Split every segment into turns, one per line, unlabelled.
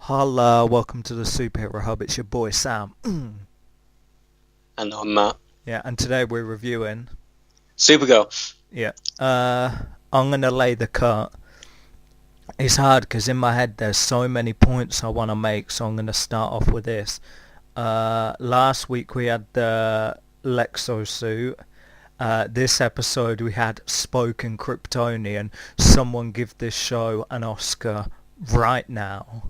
Hello, welcome to the Superhero Hub. It's your boy Sam.
And I'm Matt.
Yeah, and today we're reviewing.
Supergirl.
Yeah. I'm gonna lay the cut. It's hard because in my head there's so many points I want to make, so I'm gonna start off with this. Last week we had the Lexo suit. This episode we had Spoken Kryptonian. Someone give this show an Oscar right now.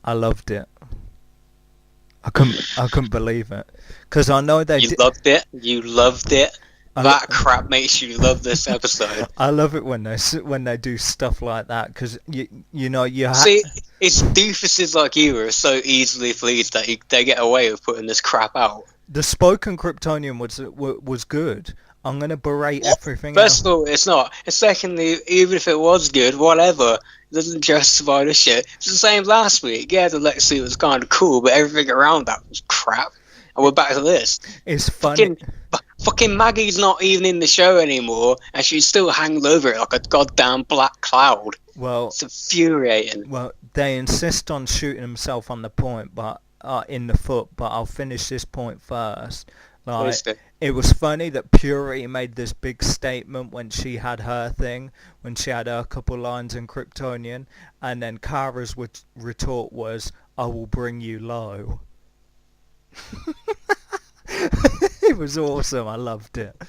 I loved it. I couldn't believe it, because I know they.
Loved it. You loved it. That crap makes you love this episode.
I love it when they do stuff like that, because you know you
see, it's doofuses like you are so easily pleased that they get away with putting this crap out.
The Spoken Kryptonian was good. I'm gonna berate everything.
First of all, it's not. And secondly, even if it was good, whatever, it doesn't justify the shit. It's the same last week. Yeah, the Lex suit was kind of cool, but everything around that was crap. And we're back to this.
It's funny.
Fucking Maggie's not even in the show anymore, and she's still hanging over it like a goddamn black cloud.
Well,
it's infuriating.
Well, they insist on shooting himself on the point, but in the foot. But I'll finish this point first. Like, it was funny that Purity made this big statement when she had her thing, when she had her couple lines in Kryptonian, and then Kara's retort was, "I will bring you low." It was awesome. I loved it.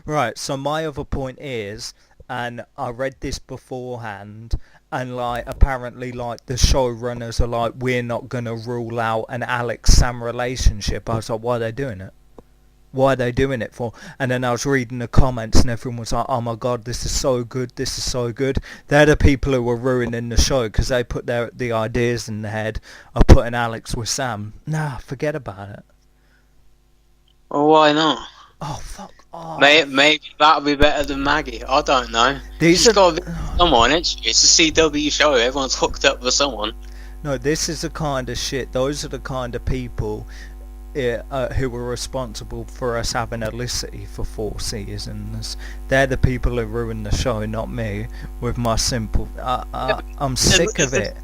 Right, so my other point is, and I read this beforehand, and like apparently like the showrunners are like, we're not gonna rule out an Alex-Sam relationship. I was like, why are they doing it? Why are they doing it for? And then I was reading the comments and everyone was like, oh my god, this is so good, this is so good. They're the people who were ruining the show because they put the ideas in the head of putting Alex with Sam. Nah, forget about it.
Well, why not?
Oh, fuck off.
Maybe that'll be better than Maggie. I don't know. She's got to be someone, isn't she? It's a CW show. Everyone's hooked up with someone.
No, this is the kind of shit. Those are the kind of people who were responsible for us having Felicity for 4 seasons. They're the people who ruined the show, not me, with my simple... I'm sick of it.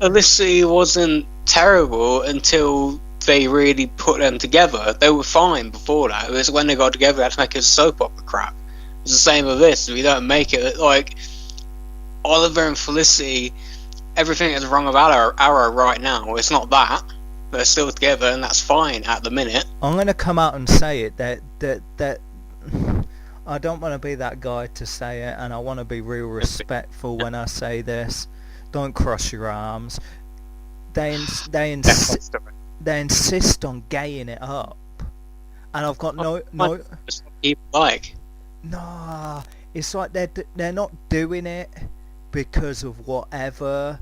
Felicity wasn't terrible until they really put them together. They were fine before that. It was when they got together, they had to make a soap opera crap. It's the same with this. If we don't make it, like, Oliver and Felicity, everything is wrong about Arrow right now. It's not that. They're still together, and that's fine at the minute.
I'm going to come out and say it, that I don't want to be that guy to say it, and I want to be real respectful when I say this. Don't cross your arms. They insist on gaying it up, and I've got no.
People like.
Nah, it's like they're not doing it because of whatever.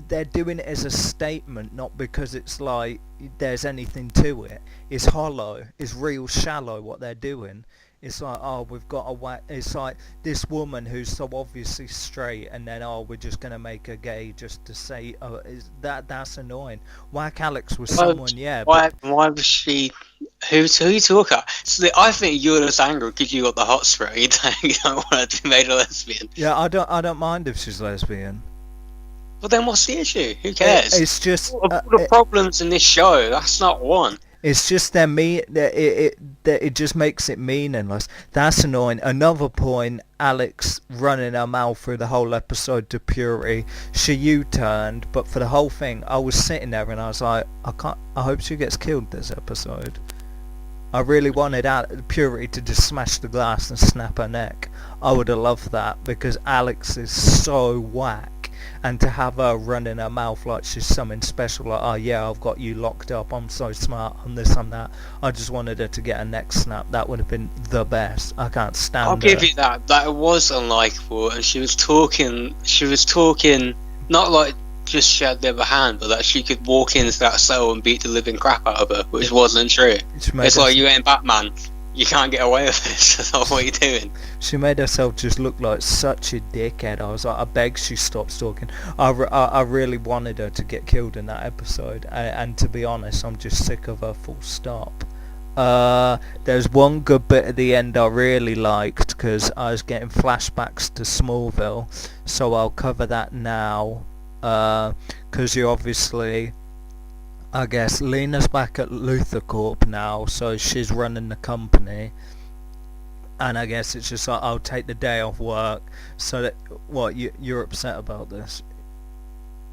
They're doing it as a statement, not because it's like there's anything to it. It's hollow. It's real shallow what they're doing. It's like, oh, we've got a it's like this woman who's so obviously straight, and then, oh, we're just gonna make her gay just to say, oh, that's annoying. Whack Alex was someone, yeah.
Why was she? Who you talking about? So I think you're just angry because you got the hot spray. You don't want her to be made a lesbian.
Yeah, I don't mind if she's lesbian.
Well, then what's the issue? Who cares?
It's just
all the problems in this show. That's not one.
It's just it just makes it meaningless. That's annoying. Another point, Alex running her mouth through the whole episode to Purity. She U-turned, but for the whole thing, I was sitting there and I was like, I hope she gets killed this episode. I really wanted Purity to just smash the glass and snap her neck. I would have loved that because Alex is so whack. And to have her running her mouth like she's something special, like, oh yeah, I've got you locked up, I'm so smart, I'm this, I'm that. I just wanted her to get her neck snapped. That would have been the best. I can't stand her.
I'll give you that. That was unlikable, and she was talking, not like just she had the upper hand, but that she could walk into that cell and beat the living crap out of her, which wasn't true. It's like, you ain't Batman. You can't get away with this. That's not what you're doing.
She made herself just look like such a dickhead. I was like, I beg she stops talking. I really wanted her to get killed in that episode. And to be honest, I'm just sick of her, full stop. There's one good bit at the end I really liked because I was getting flashbacks to Smallville, so I'll cover that now. because you obviously, I guess Lena's back at L-Corp now, so she's running the company, and I guess it's just like, I'll take the day off work. So that, what, you're upset about this?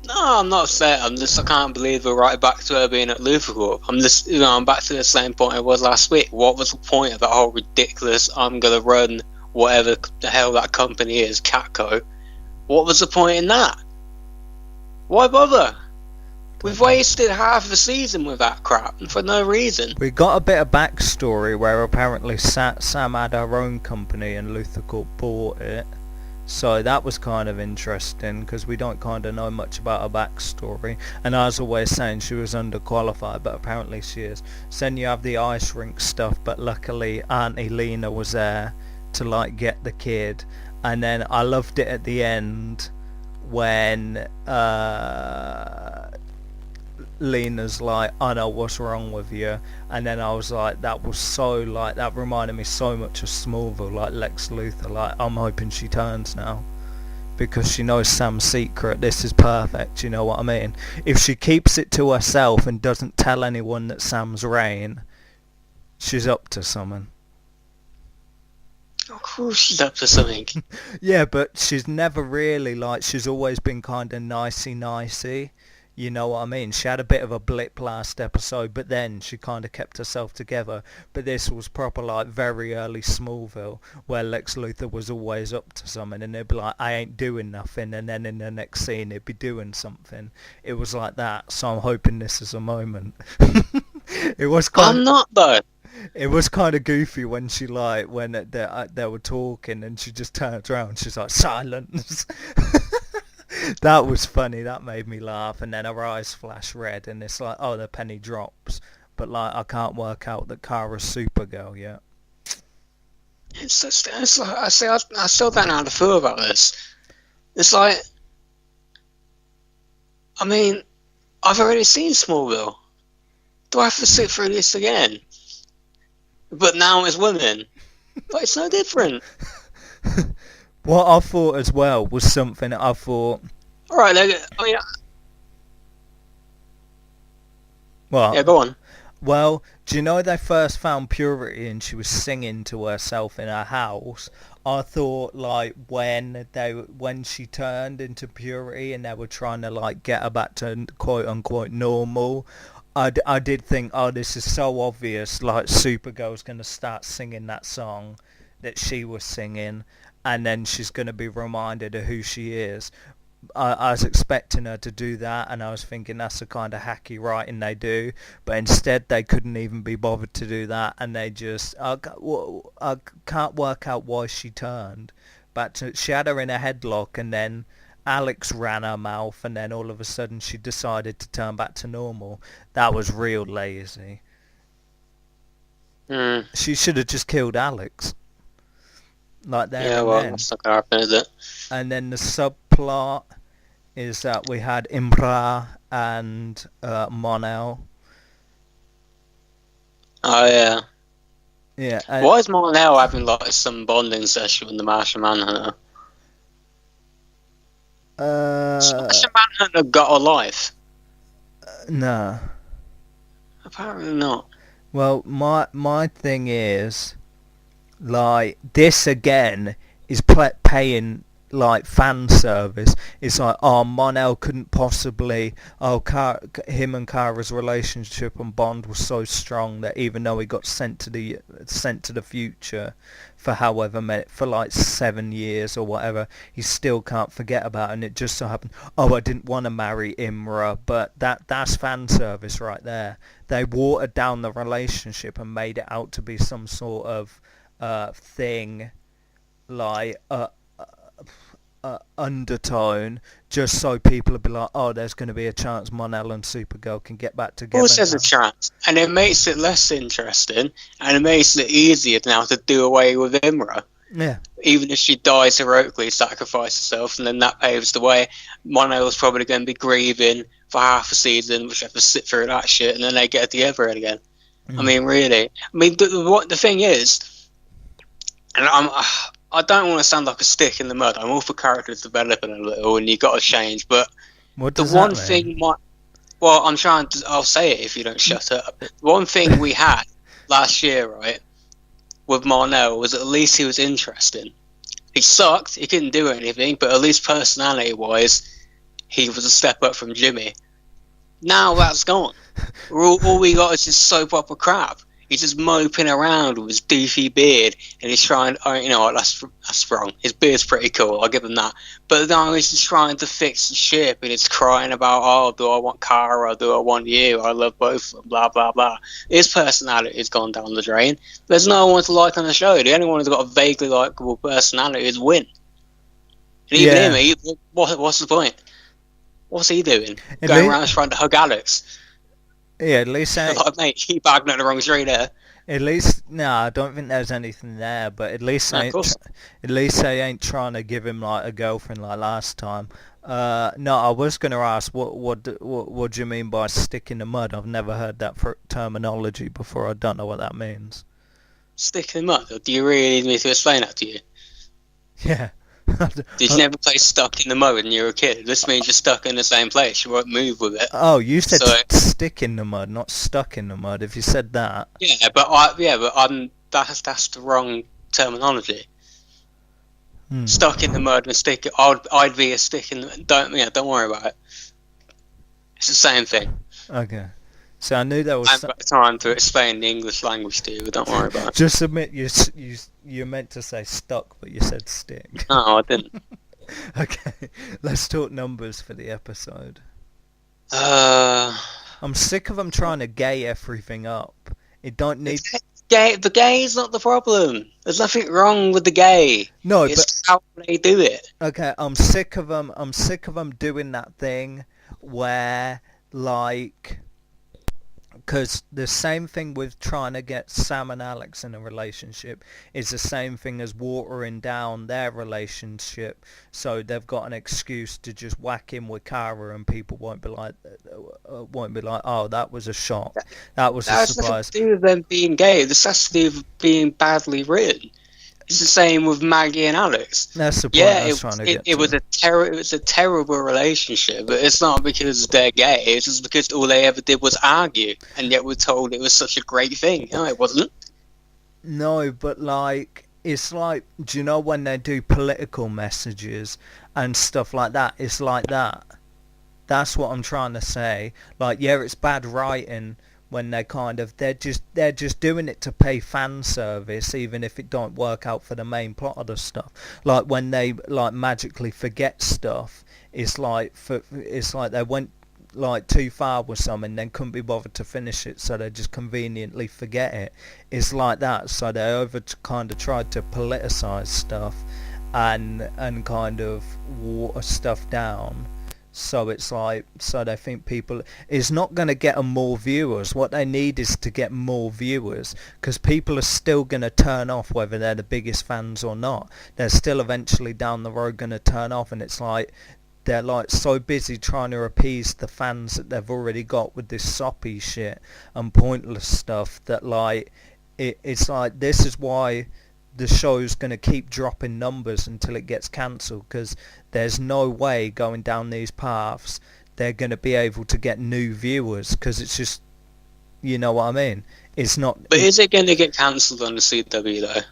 No, I'm not upset. I can't believe we're right back to her being at Corp. I'm back to the same point I was last week. What was the point of that whole ridiculous, I'm gonna run whatever the hell that company is, Catco? What was the point in that? Why bother? We've wasted half the season with that crap, and for no reason.
We got a bit of backstory where apparently Sam had her own company and Corp bought it. So that was kind of interesting, because we don't kind of know much about her backstory. And I was always saying she was underqualified, but apparently she is. So then you have the ice rink stuff, but luckily Auntie Lena was there to like get the kid. And then I loved it at the end when Lena's like, I know what's wrong with you, and then I was like, that was so, like, that reminded me so much of Smallville, like Lex Luthor. Like, I'm hoping she turns now, because she knows Sam's secret. This is perfect, you know what I mean? If she keeps it to herself and doesn't tell anyone that Sam's Rain, she's up to something.
Of course she's up to something.
Yeah, but she's never really, like, she's always been kind of nicey. You know what I mean? She had a bit of a blip last episode, but then she kind of kept herself together. But this was proper, like, very early Smallville, where Lex Luthor was always up to something, and they'd be like, I ain't doing nothing, and then in the next scene he'd be doing something. It was like that, so I'm hoping this is a moment. It was kind
I'm not, though.
It was kind of goofy when she, like, when they were talking, and she just turns around, she's like, silence. That was funny. That made me laugh. And then her eyes flash red, and it's like, oh, the penny drops. But like, I can't work out that Kara's Supergirl yet.
It's like I still don't know how to feel about this. It's like, I mean, I've already seen Smallville. Do I have to sit through this again? But now it's women. But it's no different.
What I thought as well was something that I thought...
Alright, I mean...
What?
Yeah, go on.
Well, do you know they first found Purity and she was singing to herself in her house? I thought, like, when she turned into Purity and they were trying to, like, get her back to quote-unquote normal, I did think, oh, this is so obvious, like, Supergirl's going to start singing that song that she was singing, and then she's going to be reminded of who she is. I was expecting her to do that, and I was thinking that's the kind of hacky writing they do, but instead they couldn't even be bothered to do that, and they just... I can't work out why she turned. But she had her in a headlock, and then Alex ran her mouth, and then all of a sudden she decided to turn back to normal. That was real lazy. She should have just killed Alex. Like there
yeah,
and
well,
then.
that's not gonna happen, is it?
And then the subplot is that we had Imra and Mon-El.
Oh, yeah.
Yeah.
Why is Mon-El having, like, some bonding session with the Martian Manhunter? Martian Manhunter got a life?
No.
Apparently not.
Well, my thing is, like, this again is paying, like, fan service. It's like, oh, Mon-El couldn't possibly... Oh, him and Kara's relationship and bond was so strong that even though he got sent to the future for however many, for like 7 years or whatever, he still can't forget about it. And it just so happened, oh, I didn't want to marry Imra, but that's fan service right there. They watered down the relationship and made it out to be some sort of thing, like undertone, just so people would be like, oh, there's going to be a chance Mon-El and Supergirl can get back together.
Of course there's a chance, and it makes it less interesting, and it makes it easier now to do away with Imra.
Yeah.
Even if she dies heroically, sacrifice herself, and then that paves the way. Mon-El's probably going to be grieving for half a season, which have to sit through that shit, and then they get together again. I mean, really. I mean, the thing is, and I don't want to sound like a stick in the mud. I'm all for characters developing a little, and you got to change. But
What
The
does
one
that mean?
thing well, I'll say it if you don't shut up. The one thing we had last year, right, with Mon-El was at least he was interesting. He sucked, he couldn't do anything, but at least personality-wise, he was a step up from Jimmy. Now that's gone. All we got is just soap opera crap. He's just moping around with his doofy beard, and he's trying. Oh, you know what? That's wrong. His beard's pretty cool. I'll give him that. But now he's just trying to fix the ship, and it's crying about, oh, do I want Kara? Do I want you? I love both of them. Blah blah blah. His personality has gone down the drain. There's no one to like on the show. The only one who's got a vaguely likable personality is Win. And even him, what's the point? What's he doing? Going around trying to hug Alex.
Yeah, at least
like, mate, you bagged on the wrong tree there.
At least, no, I don't think there's anything there. But at least, at least they ain't trying to give him like a girlfriend like last time. No, I was gonna ask what do you mean by stick in the mud? I've never heard that terminology before. I don't know what that means.
Stick in the mud? Or do you really need me to explain that to you?
Yeah.
Did you never play stuck in the mud when you were a kid? This means you're stuck in the same place. You won't move with it.
Oh, you said stick in the mud, not stuck in the mud. If you said that.
Yeah, but that's the wrong terminology. Stuck in the mud and stick. I'd be a stick in the. Don't worry about it. It's the same thing.
Okay. So I knew there was.
I've got time to explain the English language to you. But don't worry about it.
Just admit you meant to say stuck, but you said stick.
No, I didn't.
Okay, let's talk numbers for the episode. I'm sick of them trying to gay everything up. It don't need.
The gay is not the problem. There's nothing wrong with the gay.
No,
it's how they do it.
Okay, I'm sick of them. I'm sick of them doing that thing where like. Because the same thing with trying to get Sam and Alex in a relationship is the same thing as watering down their relationship, so they've got an excuse to just whack in with Kara, and people won't be like, oh, that was a shock, that was a surprise.
That has nothing to do with them being gay. This has to do with being badly written. It's the same with Maggie and Alex.
That's the point I was trying to get to.
It was a terrible relationship, but it's not because they're gay. It's just because all they ever did was argue, and yet we're told it was such a great thing. No, it wasn't.
No, but like, it's like, do you know when they do political messages and stuff like that? It's like that. That's what I'm trying to say. Like, yeah, it's bad writing. When they're just doing it to pay fan service, even if it don't work out for the main plot of the stuff. Like when they like magically forget stuff, it's like they went like too far with something, then couldn't be bothered to finish it, so they just conveniently forget it. It's like that. So they kind of tried to politicize stuff and kind of water stuff down. So it's like, so they think people, it's not going to get them more viewers. What they need is to get more viewers, because people are still going to turn off whether they're the biggest fans or not. They're still eventually down the road going to turn off, and it's like, they're like so busy trying to appease the fans that they've already got with this soppy shit and pointless stuff that like, it's like, this is why the show's going to keep dropping numbers until it gets cancelled, because there's no way going down these paths they're going to be able to get new viewers, because it's just, you know what I mean? It's not.
But is it going to get cancelled on the CW though?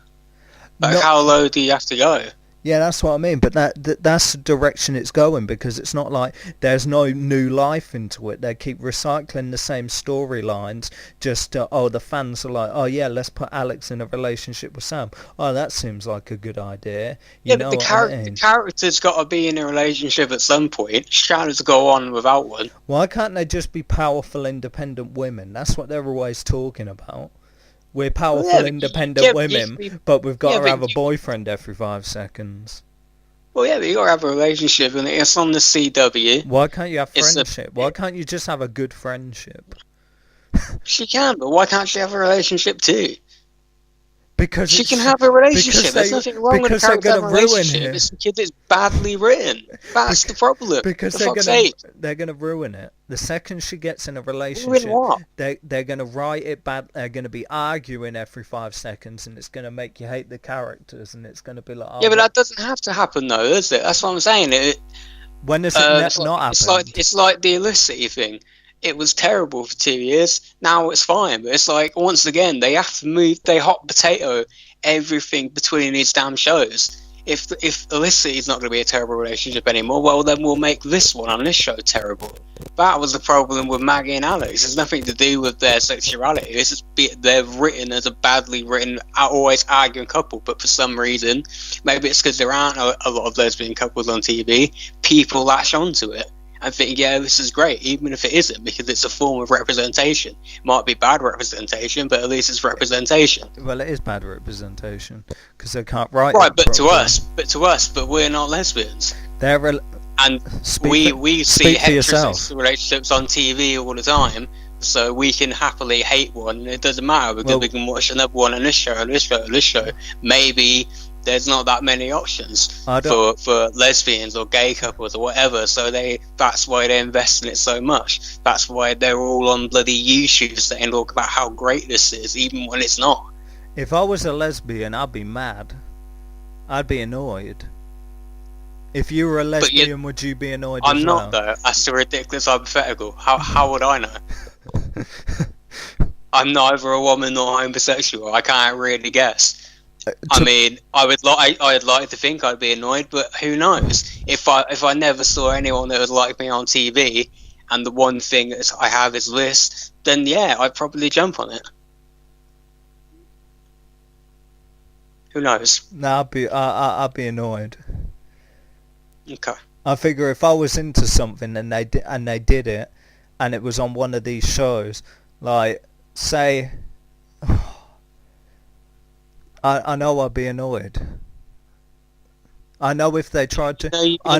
Like, how low do you have to go?
Yeah, that's what I mean, but that's the direction it's going, because it's not like there's no new life into it. They keep recycling the same storylines, just, the fans are like, oh yeah, let's put Alex in a relationship with Sam. Oh, that seems like a good idea.
But the character's got to be in a relationship at some point. Shadows go on without one.
Why can't they just be powerful, independent women? That's what they're always talking about. We're powerful, independent women, but we've got to have a boyfriend every 5 seconds.
Well, yeah, but you got to have a relationship, and it's on the CW.
Why can't you have friendship? Why can't you just have a good friendship?
She can, but why can't she have a relationship too?
Because
she can have a relationship. There's nothing wrong with a character having a relationship. It's because it's badly written. That's the problem.
Because they're gonna ruin it. The second she gets in a relationship, they're gonna write it bad. They're gonna be arguing every 5 seconds, and it's gonna make you hate the characters, and it's gonna be like,
yeah, but that doesn't have to happen though, does it? That's what I'm saying.
When has it not happened?
It's like the Felicity thing. It was terrible for 2 years. Now it's fine, but it's like once again they have to move. They hot potato everything between these damn shows. If Felicity is not going to be a terrible relationship anymore, well then we'll make this one on this show terrible. That was the problem with Maggie and Alex. It's nothing to do with their sexuality. It's just they're written as a badly written, always arguing couple. But for some reason, maybe it's because there aren't a lot of lesbian couples on TV. People latch onto it and think, yeah, this is great, even if it isn't, because it's a form of representation. It might be bad representation, but at least it's representation.
Well, it is bad representation because they can't write.
Right, but to us, but we're not lesbians.
They're
and we see heterosexual relationships on TV all the time, so we can happily hate one. It doesn't matter because we can watch another one on this show, on this show, on this show. Maybe there's not that many options for lesbians or gay couples or whatever, so that's why they invest in it so much. That's why they're all on bloody YouTube saying talk about how great this is, even when it's not.
If I was a lesbian, I'd be mad. I'd be annoyed. If you were a lesbian, would you be annoyed as well?
I'm not, though. That's a ridiculous hypothetical. How would I know? I'm neither a woman nor homosexual. I can't really guess. I mean, I'd like to think I'd be annoyed, but who knows? If I never saw anyone that was like me on TV, and the one thing that I have is this, then yeah, I'd probably jump on it. Who knows?
No, I'd be annoyed.
Okay.
I figure if I was into something and they did it, and it was on one of these shows, like say, I know I'd be annoyed. I know if they tried to. I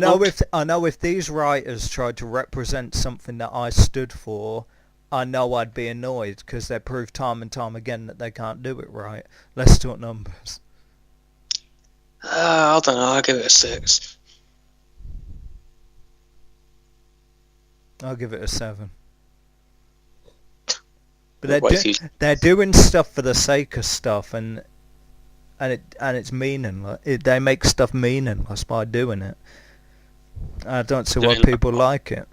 know if these writers tried to represent something that I stood for, I know I'd be annoyed because they prove time and time again that they can't do it right. Let's talk numbers.
I don't know. I'll give it a 6.
I'll give it a 7. But they're doing stuff for the sake of stuff, and it's meaningless. They make stuff meaningless by doing it. I don't see why people like it.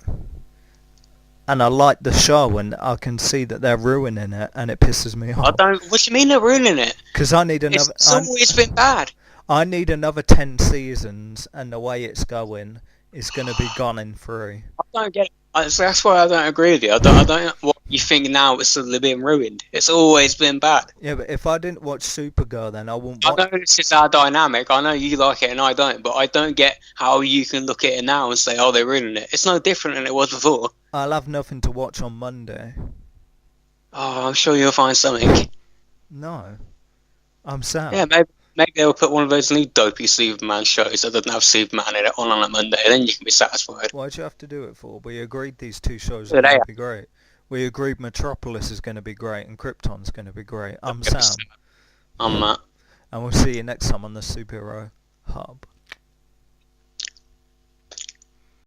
And I like the show, and I can see that they're ruining it, and it pisses me off.
What do you mean they're ruining it?
Because I need another.
It's always been bad.
I need another 10 seasons, and the way it's going is going to be gone in 3.
I don't get it. So that's why I don't agree with you. I don't know what you think now it's suddenly being ruined. It's always been bad.
Yeah, but if I didn't watch Supergirl, then I wouldn't
watch. I know this is our dynamic. I know you like it and I don't, but I don't get how you can look at it now and say, oh, they're ruining it. It's no different than it was before.
I'll have nothing to watch on Monday.
Oh, I'm sure you'll find something.
No. I'm sad.
Yeah, maybe they'll put one of those new dopey Superman shows that doesn't have Superman in it on a Monday, then you can be satisfied.
Why'd you have to do it for? We agreed these 2 shows are going to be great. We agreed Metropolis is going to be great and Krypton's going to be great. I'm Sam.
I'm Matt.
And we'll see you next time on the Superhero Hub.